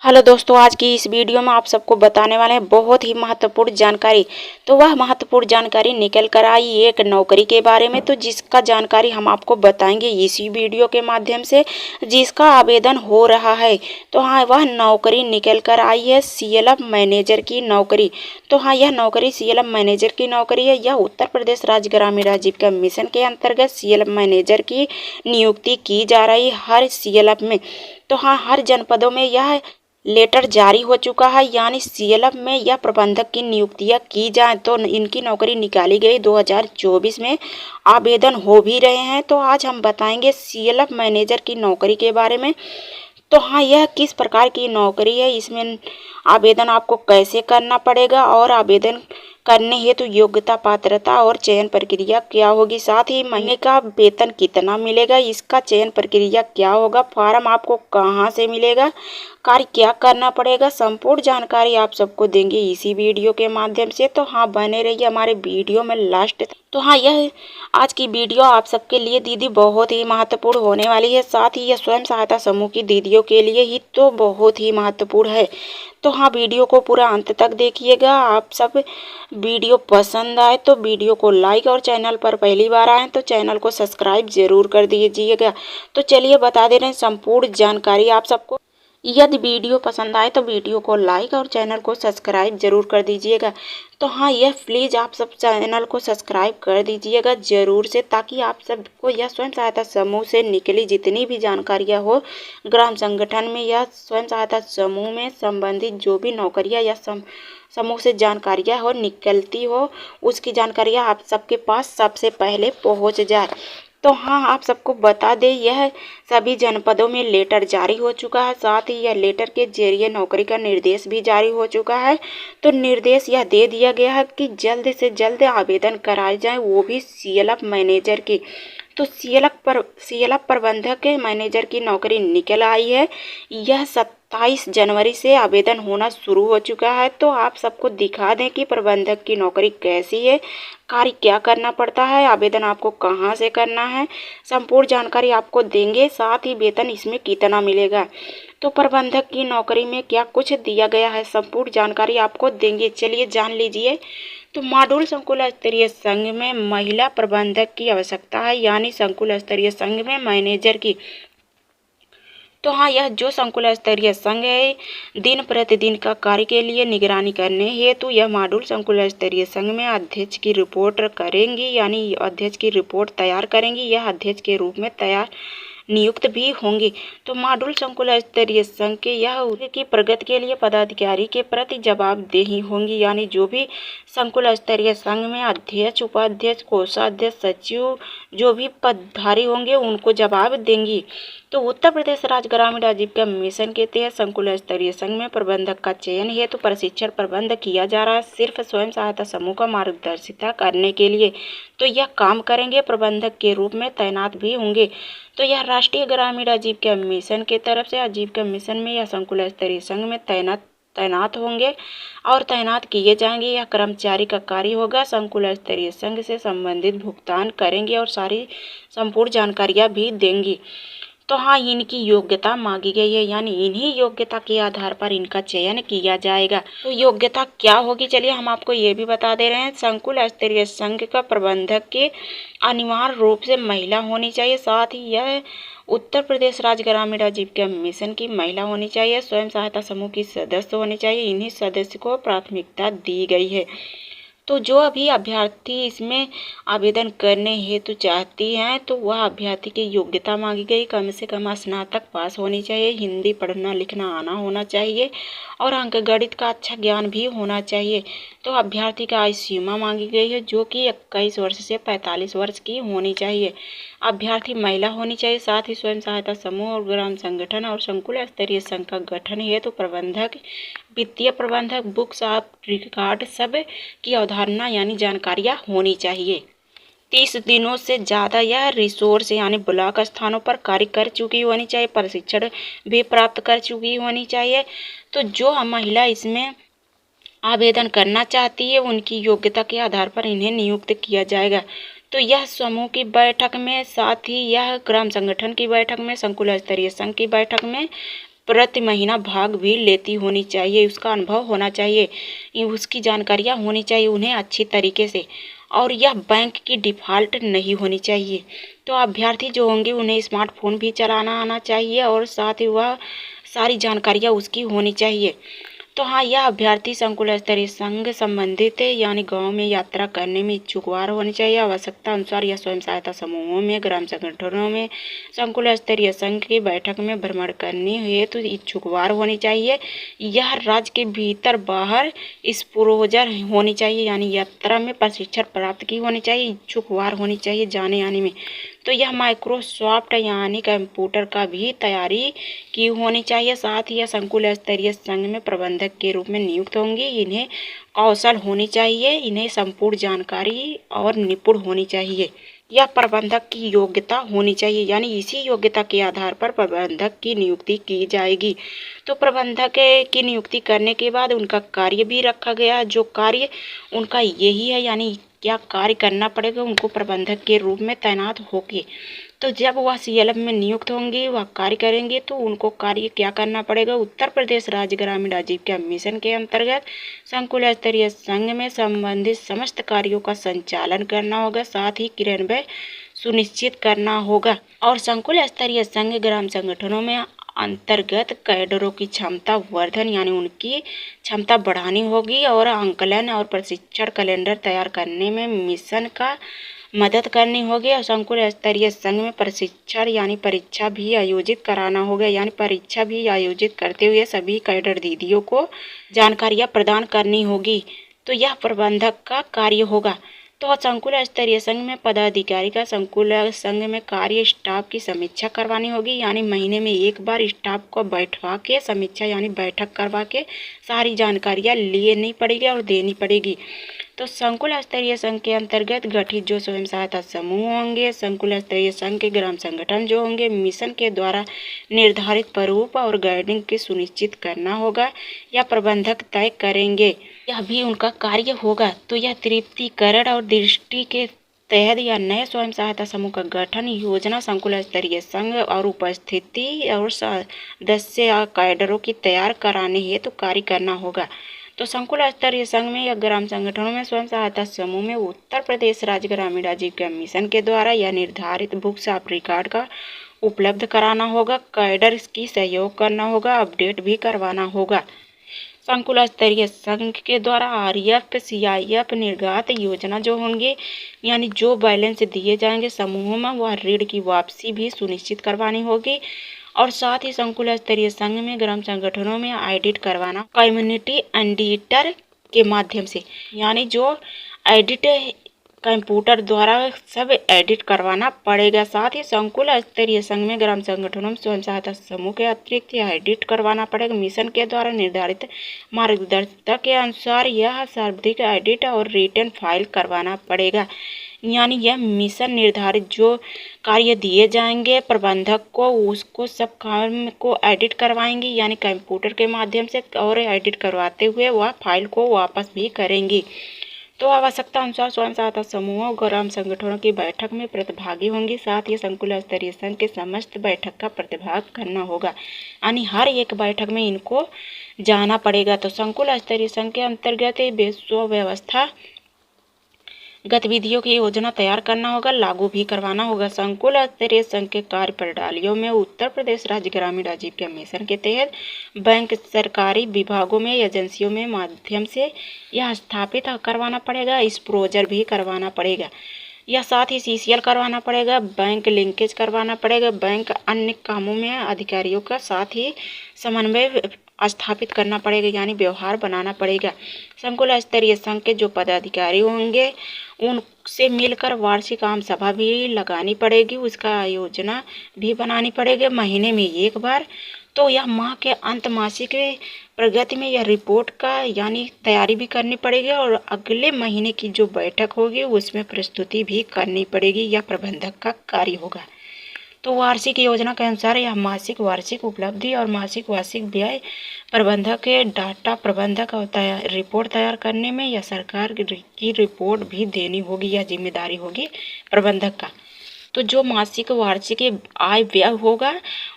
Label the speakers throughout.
Speaker 1: Hello दोस्तों, आज की इस वीडियो में आप सबको बताने वाले हैं बहुत ही महत्वपूर्ण जानकारी। तो वह महत्वपूर्ण जानकारी निकल कर आई एक नौकरी के बारे में, तो जिसका जानकारी हम आपको बताएंगे इसी वीडियो के माध्यम से, जिसका आवेदन हो रहा है। तो हाँ, वह नौकरी निकल कर आई है सीएलएफ मैनेजर की नौकरी। तो हाँ, यह नौकरी सीएलएफ मैनेजर की नौकरी है। यह उत्तर प्रदेश राज्य ग्रामीण आजीविका मिशन के अंतर्गत सीएलएफ मैनेजर की नियुक्ति की जा रही है हर सीएलएफ में। तो हाँ, हर जनपदों में यह लेटर जारी हो चुका है, यानी सीएलएफ में यह प्रबंधक की नियुक्तियां की जाए तो इनकी नौकरी निकाली गई 2024 में, आवेदन हो भी रहे हैं। तो आज हम बताएंगे सीएलएफ मैनेजर की नौकरी के बारे में। तो हाँ, यह किस प्रकार की नौकरी है, इसमें आवेदन आपको कैसे करना पड़ेगा और आवेदन करने हेतु योग्यता, पात्रता और चयन प्रक्रिया क्या होगी, साथ ही महीने का वेतन कितना मिलेगा, इसका चयन प्रक्रिया क्या होगा, फॉर्म आपको कहाँ से मिलेगा, कार्य क्या करना पड़ेगा, संपूर्ण जानकारी आप सबको देंगे इसी वीडियो के माध्यम से। तो हाँ, बने रहिए हमारे वीडियो में लास्ट। तो हाँ, यह आज की वीडियो आप सबके लिए दीदी बहुत ही महत्वपूर्ण होने वाली है, साथ ही यह स्वयं सहायता समूह की दीदियों के लिए ही तो बहुत ही महत्वपूर्ण है। तो हाँ, वीडियो को पूरा अंत तक देखिएगा। आप सब वीडियो पसंद आए तो वीडियो को लाइक और चैनल पर पहली बार आए तो चैनल को सब्सक्राइब जरूर कर दीजिएगा। तो चलिए बता दे रहे हैं संपूर्ण जानकारी आप सबको। यदि वीडियो पसंद आए तो वीडियो को लाइक और चैनल को सब्सक्राइब जरूर कर दीजिएगा। तो हाँ, यह प्लीज़ आप सब चैनल को सब्सक्राइब कर दीजिएगा ज़रूर से, ताकि आप सबको यह स्वयं सहायता समूह से निकली जितनी भी जानकारियाँ हो, ग्राम संगठन में या स्वयं सहायता समूह में संबंधित जो भी नौकरियाँ या समूह से जानकारियाँ हो निकलती हो, उसकी जानकारियाँ आप सबके पास सबसे पहले पहुँच जाए। तो हाँ, आप सबको बता दें, यह सभी जनपदों में लेटर जारी हो चुका है, साथ ही यह लेटर के जरिए नौकरी का निर्देश भी जारी हो चुका है। तो निर्देश यह दे दिया गया है कि जल्द से जल्द आवेदन कराए जाए, वो भी सीएलएफ मैनेजर की। तो सीएलएफ प्रबंधक मैनेजर की नौकरी निकल आई है। यह 27 जनवरी से आवेदन होना शुरू हो चुका है। तो आप सबको दिखा दें कि प्रबंधक की नौकरी कैसी है, कार्य क्या करना पड़ता है, आवेदन आपको कहाँ से करना है, संपूर्ण जानकारी आपको देंगे, साथ ही वेतन इसमें कितना मिलेगा, तो प्रबंधक की नौकरी में क्या कुछ दिया गया है, संपूर्ण जानकारी आपको देंगे। चलिए जान लीजिए। तो मॉड्यूल संकुल स्तरीय संघ में महिला प्रबंधक की आवश्यकता है, यानी संकुल स्तरीय संघ में मैनेजर की। तो हाँ, यह जो संकुल स्तरीय संघ है, दिन प्रतिदिन का कार्य के लिए निगरानी करने हेतु यह मॉड्यूल संकुल स्तरीय संघ में अध्यक्ष की रिपोर्ट करेंगी, यानी अध्यक्ष की रिपोर्ट तैयार करेंगी। यह अध्यक्ष के रूप में तैयार नियुक्त भी होंगी। तो मॉड्यूल संकुल स्तरीय संघ के यह की प्रगति के लिए पदाधिकारी के प्रति जवाबदेही होंगी, यानी जो भी संकुल स्तरीय संघ में अध्यक्ष, उपाध्यक्ष, कोषाध्यक्ष, सचिव जो भी पदधारी होंगे उनको जवाब देंगी। तो उत्तर प्रदेश राज्य ग्रामीण आजीविका मिशन के तहत संकुल स्तरीय संघ में प्रबंधक का चयन हेतु प्रशिक्षण प्रबंध किया जा रहा है, सिर्फ स्वयं सहायता समूह का मार्गदर्शिता करने के लिए। तो यह काम करेंगे, प्रबंधक के रूप में तैनात भी होंगे। तो यह राष्ट्रीय ग्रामीण आजीविका मिशन के तरफ से आजीविका मिशन में यह संकुल स्तरीय संघ में तैनात होंगे और तैनात किए जाएंगे। यह कर्मचारी का कार्य होगा, संकुल स्तरीय संघ से संबंधित भुगतान करेंगे और सारी संपूर्ण जानकारियाँ भी देंगी। तो हाँ, इनकी योग्यता मांगी गई है, यानी इन्हीं योग्यता के आधार पर इनका चयन किया जाएगा। तो योग्यता क्या होगी, चलिए हम आपको ये भी बता दे रहे हैं। संकुल स्तरीय संघ का प्रबंधक के अनिवार्य रूप से महिला होनी चाहिए, साथ ही यह उत्तर प्रदेश राज्य ग्रामीण आजीविका मिशन की महिला होनी चाहिए, स्वयं सहायता समूह की सदस्य होनी चाहिए। इन्हीं सदस्य को प्राथमिकता दी गई है। तो जो अभी अभ्यर्थी इसमें आवेदन करने हेतु चाहती हैं, तो वह अभ्यर्थी की योग्यता मांगी गई, कम से कम स्नातक पास होनी चाहिए, हिंदी पढ़ना लिखना आना होना चाहिए और अंकगणित का अच्छा ज्ञान भी होना चाहिए। तो अभ्यर्थी का आयु सीमा मांगी गई है, जो कि 21 वर्ष से 45 वर्ष की होनी चाहिए। अभ्यर्थी महिला होनी चाहिए, साथ ही स्वयं सहायता समूह और ग्राम संगठन और संकुल स्तरीय संघ का गठन हेतु प्रबंधक, वित्तीय प्रबंधक, बुक्स ऑफ रिकॉर्ड सब की अवधारणा यानी जानकारियाँ होनी चाहिए। 30 दिनों से ज़्यादा यह रिसोर्स यानी ब्लॉक स्थानों पर कार्य कर चुकी होनी चाहिए, प्रशिक्षण भी प्राप्त कर चुकी होनी चाहिए। तो जो महिला इसमें आवेदन करना चाहती है, उनकी योग्यता के आधार पर इन्हें नियुक्त किया जाएगा। तो यह समूह की बैठक में, साथ ही यह ग्राम संगठन की बैठक में, संकुल स्तरीय संघ की बैठक में प्रति महीना भाग भी लेती होनी चाहिए, उसका अनुभव होना चाहिए, उसकी जानकारियाँ होनी चाहिए उन्हें अच्छी तरीके से, और यह बैंक की डिफ़ॉल्ट नहीं होनी चाहिए। तो अभ्यर्थी जो होंगे उन्हें स्मार्टफोन भी चलाना आना चाहिए और साथ ही वह सारी जानकारियाँ उसकी होनी चाहिए। तो हाँ, यह अभ्यर्थी संकुल स्तरीय संघ संबंधित है, यानी गांव में यात्रा करने में इच्छुकवार होनी चाहिए। आवश्यकता अनुसार यह स्वयं सहायता समूहों में, ग्राम संगठनों में, संकुल स्तरीय संघ की बैठक में भ्रमण करने हेतु इच्छुकवार होनी चाहिए। यह राज्य के भीतर बाहर एक्सपोजर होनी चाहिए, यानी यात्रा में प्रशिक्षण प्राप्त की होनी चाहिए, इच्छुकवार होनी चाहिए जाने आने में। तो यह माइक्रोसॉफ्ट यानी कंप्यूटर का भी तैयारी की होनी चाहिए। साथ ही यह संकुल स्तरीय संघ में प्रबंधक के रूप में नियुक्त होंगी। इन्हें कौशल होनी चाहिए, इन्हें संपूर्ण जानकारी और निपुण होनी चाहिए। यह प्रबंधक की योग्यता होनी चाहिए, यानी इसी योग्यता के आधार पर प्रबंधक की नियुक्ति की जाएगी। तो प्रबंधक की नियुक्ति करने के बाद उनका कार्य भी रखा गया, जो कार्य उनका यही है, यानी क्या कार्य करना पड़ेगा उनको प्रबंधक के रूप में तैनात होके। तो जब वह सीएलएफ में नियुक्त होंगे, वह कार्य करेंगे, तो उनको कार्य क्या करना पड़ेगा। उत्तर प्रदेश राज्य ग्रामीण आजीविका मिशन के अंतर्गत संकुल स्तरीय संघ में संबंधित समस्त कार्यों का संचालन करना होगा, साथ ही क्रियान्वयन सुनिश्चित करना होगा। और संकुल स्तरीय संघ ग्राम संगठनों में अंतर्गत कैडरों की क्षमता वर्धन, यानी उनकी क्षमता बढ़ानी होगी, और आंकलन और प्रशिक्षण कैलेंडर तैयार करने में मिशन का मदद करनी होगी। और संकुल स्तरीय संघ में प्रशिक्षण यानी परीक्षा भी आयोजित कराना होगा, यानी परीक्षा भी आयोजित करते हुए सभी कैडर दीदियों को जानकारियाँ प्रदान करनी होगी। तो यह प्रबंधक का कार्य होगा। तो संकुल स्तरीय संघ में पदाधिकारी का संकुल संघ में कार्य स्टाफ की समीक्षा करवानी होगी, यानी महीने में एक बार स्टाफ को बैठवा के समीक्षा यानी बैठक करवा के सारी जानकारियाँ लेनी पड़ेगी और देनी पड़ेगी। तो संकुल स्तरीय संघ के अंतर्गत गठित जो स्वयं सहायता समूह होंगे, संकुल स्तरीय संघ के ग्राम संगठन जो होंगे, मिशन के द्वारा निर्धारित प्रारूप और गाइडिंग की सुनिश्चित करना होगा, या प्रबंधक तय करेंगे, यह भी उनका कार्य होगा। तो यह तृप्तिकरण और दृष्टि के तहत या नए स्वयं सहायता समूह का गठन योजना संकुल स्तरीय संघ और उपस्थिति और सदस्य कैडरों की तैयार कराने हेतु कार्य करना होगा। तो संकुल स्तरीय संघ में या ग्राम संगठनों में स्वयं सहायता समूह में उत्तर प्रदेश राज्य ग्रामीण आजीविका मिशन के द्वारा यह निर्धारित बुक्स ऑफ रिकॉर्ड का उपलब्ध कराना होगा, कैडर की सहयोग करना होगा, अपडेट भी करवाना होगा। संकुल स्तरीय संघ के द्वारा आरएफ सीआईएफ निर्गत योजना जो होंगे, यानी जो बैलेंस दिए जाएंगे समूहों में, वह ऋण की वापसी भी सुनिश्चित करवानी होगी। और साथ ही संकुल स्तरीय संघ में ग्राम संगठनों में ऑडिट करवाना कम्युनिटी ऑडिटर के माध्यम से, यानी जो ऑडिट कंप्यूटर द्वारा सब एडिट करवाना पड़ेगा। साथ ही संकुल स्तरीय संघ में ग्राम संगठनों में स्वयं सहायता समूह के अतिरिक्त यह एडिट करवाना पड़ेगा। मिशन के द्वारा निर्धारित मार्गदर्शिका के अनुसार यह सर्वाधिक एडिट और रिटर्न फाइल करवाना पड़ेगा, यानी यह मिशन निर्धारित जो कार्य दिए जाएंगे प्रबंधक को, उसको सब काम को एडिट करवाएंगे, यानी कंप्यूटर के माध्यम से, और एडिट करवाते हुए वह फाइल को वापस भी करेंगी। तो आवश्यकता अनुसार स्वयं सहायता समूहों ग्राम संगठनों की बैठक में प्रतिभागी होंगी। साथ ही संकुल स्तरीय संघ के समस्त बैठक का प्रतिभाग करना होगा, यानी हर एक बैठक में इनको जाना पड़ेगा। तो संकुल स्तरीय संघ के अंतर्गत विश्व व्यवस्था गतिविधियों की योजना तैयार करना होगा, लागू भी करवाना होगा। संकुल स्तरीय संघ के कार्य प्रणालियों में उत्तर प्रदेश राज्य ग्रामीण आजीविका मिशन के तहत बैंक, सरकारी विभागों में, एजेंसियों में माध्यम से यह स्थापित करवाना पड़ेगा। एक्सपोजर भी करवाना पड़ेगा, या साथ ही सीसीएल करवाना पड़ेगा, बैंक लिंकेज करवाना पड़ेगा, बैंक अन्य कामों में अधिकारियों का साथ ही समन्वय स्थापित करना पड़ेगा, यानी व्यवहार बनाना पड़ेगा। संकुल स्तरीय संघ के जो पदाधिकारी होंगे उनसे मिलकर वार्षिक आम सभा भी लगानी पड़ेगी, उसका योजना भी बनानी पड़ेगी महीने में एक बार। तो यह माह के अंत मासिक प्रगति में यह रिपोर्ट का यानी तैयारी भी करनी पड़ेगी, और अगले महीने की जो बैठक होगी उसमें प्रस्तुति भी करनी पड़ेगी, यह प्रबंधक का कार्य होगा। तो वार्षिक योजना के अनुसार यह मासिक वार्षिक उपलब्धि और मासिक वार्षिक व्यय प्रबंधक के डाटा प्रबंधक और रिपोर्ट तैयार करने में या सरकार की रिपोर्ट भी देनी होगी, यह जिम्मेदारी होगी प्रबंधक का। तो जो मासिक वार्षिक आय व्यय होगा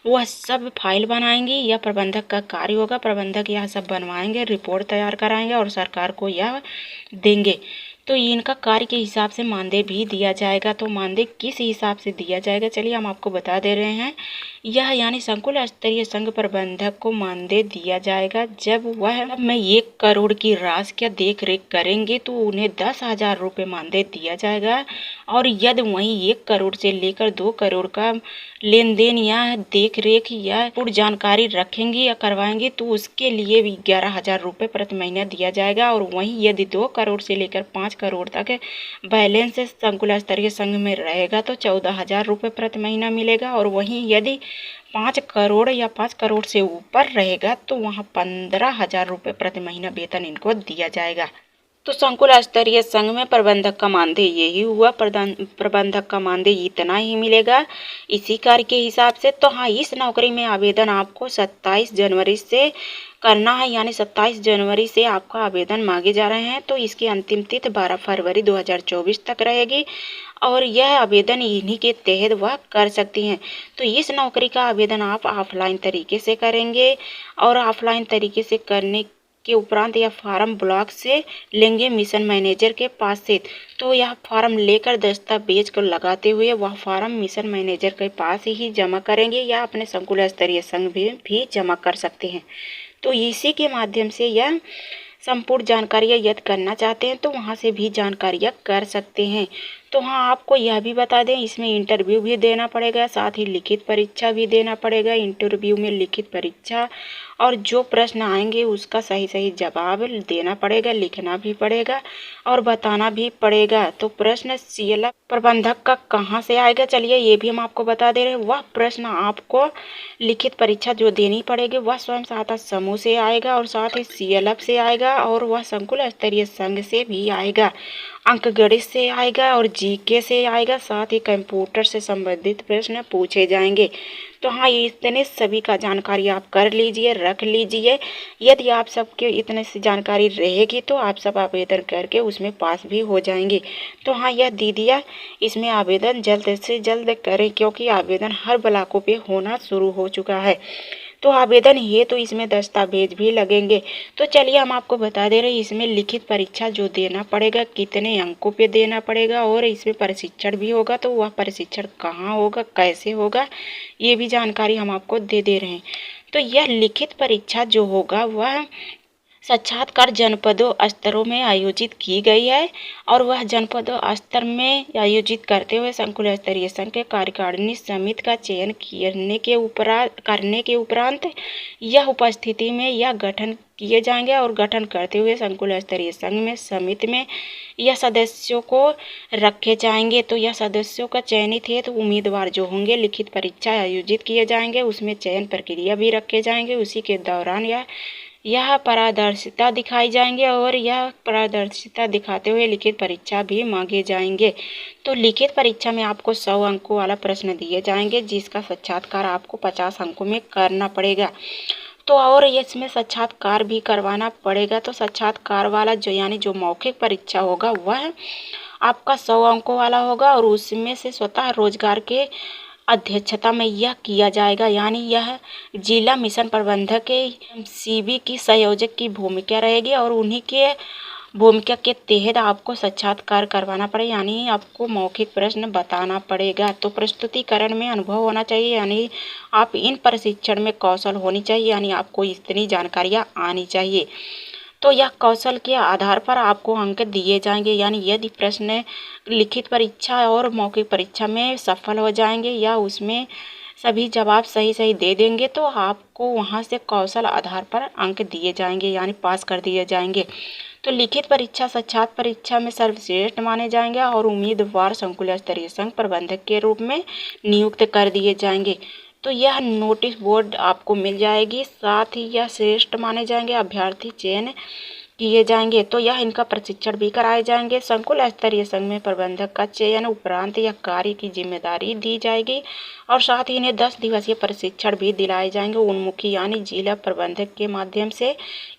Speaker 1: वह सब फाइल बनाएंगे, या प्रबंधक का कार्य होगा। प्रबंधक यह सब बनवाएंगे, रिपोर्ट तैयार कराएंगे और सरकार को यह देंगे। तो इनका कार्य के हिसाब से मानदेय भी दिया जाएगा। तो मानदेय किस हिसाब से दिया जाएगा, चलिए हम आपको बता दे रहे हैं। यह यानी संकुल स्तरीय संघ प्रबंधक को मानदेय दिया जाएगा जब वह में 1 करोड़ की राशि का देख रेख करेंगे तो उन्हें 10,000 रुपये मानदेय दिया जाएगा। और यदि वहीं 1 करोड़ से लेकर 2 करोड़ का लेन देन या देख रेख या पूर्ण जानकारी रखेंगे या करवाएंगे तो उसके लिए भी 11,000 रुपये प्रति महीना दिया जाएगा। और वहीं यदि 2 करोड़ से लेकर 5 करोड़ तक बैलेंस संकुल स्तरीय संघ में रहेगा तो 14,000 रुपये प्रति महीना मिलेगा। और वहीं यदि 5 करोड़ या 5 करोड़ से ऊपर रहेगा तो वहाँ 15,000 रुपये प्रति महीना वेतन इनको दिया जाएगा। तो संकुल स्तरीय संघ में प्रबंधक का मानदेय यही हुआ, प्रबंधक का मानदेय इतना ही मिलेगा इसी कार्य के हिसाब से। तो हाँ, इस नौकरी में आवेदन आपको 27 जनवरी से करना है, यानी 27 जनवरी से आपका आवेदन मांगे जा रहे हैं। तो इसकी अंतिम तिथि 12 फरवरी 2024 तक रहेगी और यह आवेदन इन्हीं के तहत वह कर सकती हैं। तो इस नौकरी का आवेदन आप ऑफलाइन तरीके से करेंगे और ऑफलाइन तरीके से करने के उपरांत यह फार्म ब्लॉक से लेंगे मिशन मैनेजर के पास से। तो यह फार्म लेकर दस्तावेज को लगाते हुए वह फार्म मिशन मैनेजर के पास ही जमा करेंगे या अपने संकुल स्तरीय संघ भी जमा कर सकते हैं। तो इसी के माध्यम से यह संपूर्ण जानकारियाँ यदि करना चाहते हैं तो वहाँ से भी जानकारियाँ कर सकते हैं। तो हाँ, आपको यह भी बता दें इसमें इंटरव्यू भी देना पड़ेगा, साथ ही लिखित परीक्षा भी देना पड़ेगा। इंटरव्यू में लिखित परीक्षा और जो प्रश्न आएंगे उसका सही सही जवाब देना पड़ेगा, लिखना भी पड़ेगा और बताना भी पड़ेगा। तो प्रश्न सीएलएफ प्रबंधक का कहाँ से आएगा, चलिए ये भी हम आपको बता दे रहे हैं। वह प्रश्न आपको लिखित परीक्षा जो देनी पड़ेगी वह स्वयं सहायता समूह से आएगा और साथ ही सीएलएफ से आएगा और वह संकुल स्तरीय संघ से भी आएगा, अंक गणित से आएगा और जीके से आएगा, साथ ही कंप्यूटर से संबंधित प्रश्न पूछे जाएंगे। तो हाँ, इतने सभी का जानकारी आप कर लीजिए, रख लीजिए। यदि आप सबके इतने सी जानकारी रहेगी तो आप सब आवेदन करके उसमें पास भी हो जाएंगे। तो हाँ, यह दीदियाँ इसमें आवेदन जल्द से जल्द करें क्योंकि आवेदन हर ब्लॉकों पे होना शुरू हो चुका है। तो आवेदन है तो इसमें दस्तावेज भी लगेंगे। तो चलिए हम आपको बता दे रहे हैं इसमें लिखित परीक्षा जो देना पड़ेगा, कितने अंकों पे देना पड़ेगा और इसमें प्रशिक्षण भी होगा। तो वह प्रशिक्षण कहाँ होगा, कैसे होगा, ये भी जानकारी हम आपको दे रहे हैं। तो यह लिखित परीक्षा जो होगा वह साक्षात्कार जनपदों स्तरों में आयोजित की गई है और वह जनपदों स्तर में आयोजित करते हुए संकुल स्तरीय संघ के कार्यकारिणी समिति का चयन करने के उपरांत यह उपस्थिति में यह गठन किए जाएंगे और गठन करते हुए संकुल स्तरीय संघ में समिति में यह सदस्यों को रखे जाएंगे। तो यह सदस्यों का चयनित है तो उम्मीदवार जो होंगे लिखित परीक्षा आयोजित किए जाएंगे, उसमें चयन प्रक्रिया भी रखे जाएंगे। उसी के दौरान यह पारदर्शिता दिखाई जाएंगे और यह पारदर्शिता दिखाते हुए लिखित परीक्षा भी मांगे जाएंगे। तो लिखित परीक्षा में आपको 100 अंकों वाला प्रश्न दिए जाएंगे जिसका साक्षात्कार आपको 50 अंकों में करना पड़ेगा। तो और इसमें साक्षात्कार भी करवाना पड़ेगा। तो साक्षात्कार वाला जो मौखिक परीक्षा होगा वह आपका 100 अंकों वाला होगा और उसमें से स्वतः रोजगार के अध्यक्षता में यह किया जाएगा, यानी यह जिला मिशन प्रबंधक के सीबी की संयोजक की भूमिका रहेगी और उन्हीं के भूमिका के तहत आपको साक्षात्कार करवाना पड़ेगा, यानी आपको मौखिक प्रश्न बताना पड़ेगा। तो प्रस्तुतिकरण में अनुभव होना चाहिए, यानी आप इन प्रशिक्षण में कौशल होनी चाहिए, यानी आपको इतनी जानकारियाँ आनी चाहिए। तो यह कौशल के आधार पर आपको अंक दिए जाएंगे, यानी यदि प्रश्न लिखित परीक्षा और मौखिक परीक्षा में सफल हो जाएंगे या उसमें सभी जवाब सही सही दे देंगे तो आपको वहां से कौशल आधार पर अंक दिए जाएंगे, यानी पास कर दिए जाएंगे। तो लिखित परीक्षा साक्षात परीक्षा में सर्वश्रेष्ठ माने जाएंगे और उम्मीदवार संकुल स्तरीय संघ प्रबंधक के रूप में नियुक्त कर दिए जाएंगे। तो यह नोटिस बोर्ड आपको मिल जाएगी, साथ ही यह श्रेष्ठ माने जाएंगे। अभ्यर्थी चयन किए जाएंगे। तो यह इनका प्रशिक्षण भी कराए जाएंगे। संकुल स्तरीय संघ में प्रबंधक का चयन उपरांत यह कार्य की जिम्मेदारी दी जाएगी और साथ ही इन्हें 10 दिवसीय प्रशिक्षण भी दिलाए जाएंगे। उन्मुखी यानी जिला प्रबंधक के माध्यम से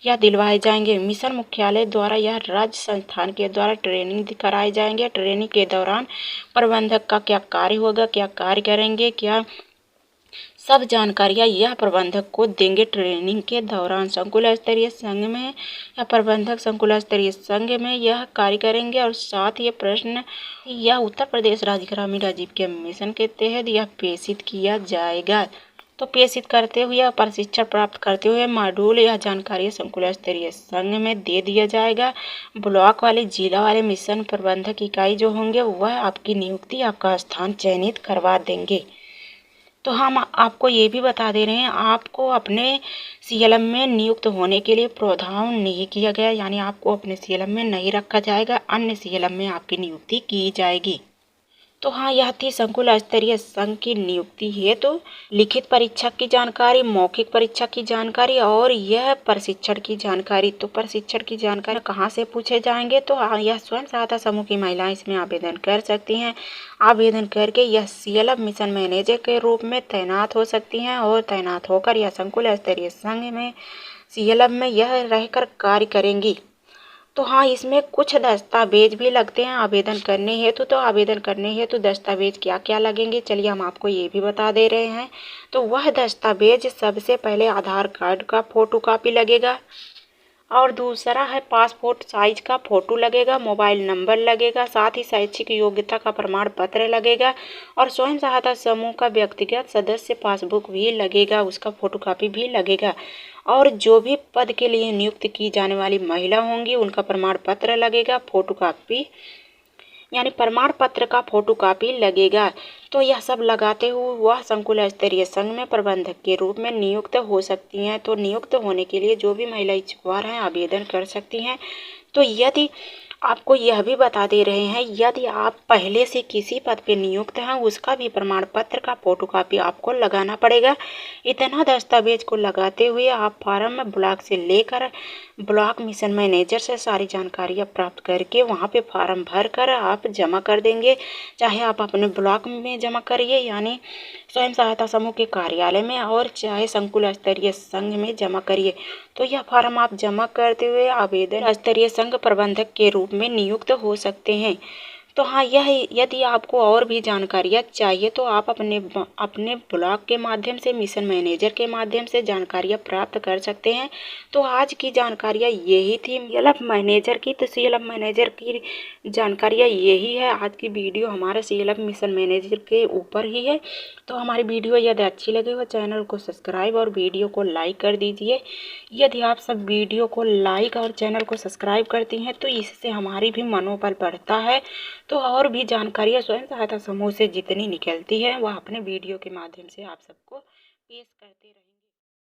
Speaker 1: यह दिलवाए जाएंगे। मिशन मुख्यालय द्वारा यह राज्य संस्थान के द्वारा ट्रेनिंग कराए जाएंगे। ट्रेनिंग के दौरान प्रबंधक का क्या कार्य होगा, क्या कार्य करेंगे, क्या सब जानकारियाँ यह प्रबंधक को देंगे। ट्रेनिंग के दौरान संकुल स्तरीय संघ में या प्रबंधक संकुल स्तरीय संघ में यह कार्य करेंगे और साथ ये प्रश्न यह उत्तर प्रदेश राज्य ग्रामीण आजीविका मिशन के तहत यह प्रेषित किया जाएगा। तो प्रेषित करते हुए या प्रशिक्षण प्राप्त करते हुए मॉड्यूल या जानकारी संकुल स्तरीय संघ में दे दिया जाएगा। ब्लॉक वाले, जिला वाले मिशन प्रबंधक इकाई जो होंगे वह आपकी नियुक्ति, आपका स्थान चयनित करवा देंगे। तो हम आपको ये भी बता दे रहे हैं, आपको अपने सीएलएम में नियुक्त होने के लिए प्रावधान नहीं किया गया, यानी आपको अपने सीएलएम में नहीं रखा जाएगा, अन्य सीएलएम में आपकी नियुक्ति की जाएगी। तो हाँ, यह थी संकुल स्तरीय संघ की नियुक्ति हेतु लिखित परीक्षा की जानकारी, मौखिक परीक्षा की जानकारी और यह प्रशिक्षण की जानकारी। तो प्रशिक्षण की जानकारी कहाँ से पूछे जाएंगे? तो हाँ, यह स्वयं सहायता समूह की महिलाएं इसमें आवेदन कर सकती हैं। आवेदन करके यह सीएलएफ मिशन मैनेजर के रूप में तैनात हो सकती हैं और तैनात होकर यह संकुल स्तरीय संघ में सीएलएफ में यह रहकर कार्य करेंगी। तो हाँ, इसमें कुछ दस्तावेज भी लगते हैं आवेदन करने हेतु। तो आवेदन करने हेतु दस्तावेज क्या क्या लगेंगे, चलिए हम आपको ये भी बता दे रहे हैं। तो वह दस्तावेज सबसे पहले आधार कार्ड का फोटोकॉपी लगेगा और दूसरा है पासपोर्ट साइज का फोटो लगेगा, मोबाइल नंबर लगेगा, साथ ही शैक्षिक योग्यता का प्रमाण पत्र लगेगा और स्वयं सहायता समूह का व्यक्तिगत सदस्य पासबुक भी लगेगा, उसका फोटोकॉपी भी लगेगा। और जो भी पद के लिए नियुक्त की जाने वाली महिला होंगी उनका प्रमाण पत्र लगेगा, फोटोकॉपी यानी प्रमाण पत्र का फोटोकॉपी लगेगा। तो यह सब लगाते हुए वह संकुल स्तरीय संघ में प्रबंधक के रूप में नियुक्त हो सकती हैं। तो नियुक्त होने के लिए जो भी महिला इच्छुक हैं आवेदन कर सकती हैं। तो यदि आपको यह भी बता दे रहे हैं, यदि आप पहले से किसी पद पे नियुक्त हैं उसका भी प्रमाण पत्र का फोटोकॉपी आपको लगाना पड़ेगा। इतना दस्तावेज को लगाते हुए आप फार्म ब्लॉक से लेकर ब्लॉक मिशन मैनेजर से सारी जानकारियाँ प्राप्त करके वहाँ पे फार्म भर कर आप जमा कर देंगे। चाहे आप अपने ब्लॉक में जमा करिए यानी स्वयं सहायता समूह के कार्यालय में, और चाहे संकुल स्तरीय संघ में जमा करिए। तो यह फार्म आप जमा करते हुए आवेदन स्तरीय संघ प्रबंधक के रूप में नियुक्त हो सकते हैं। तो हाँ, यह यदि आपको और भी जानकारियाँ चाहिए तो आप अपने ब्लॉक के माध्यम से, मिशन मैनेजर के माध्यम से जानकारियाँ प्राप्त कर सकते हैं। तो आज की जानकारियाँ यही थी सीएलएफ मैनेजर की। तो सीएलएफ मैनेजर की जानकारियाँ यही है। आज की वीडियो हमारे सीएलएफ मिशन मैनेजर के ऊपर ही है। तो हमारी वीडियो यदि अच्छी लगे हो चैनल को सब्सक्राइब और वीडियो को लाइक कर दीजिए। यदि आप सब वीडियो को लाइक और चैनल को सब्सक्राइब करती हैं तो इससे हमारी भी मनोबल बढ़ता है। तो और भी जानकारियाँ स्वयं सहायता समूह से जितनी निकलती है वह अपने वीडियो के माध्यम से आप सबको पेश करते रहें।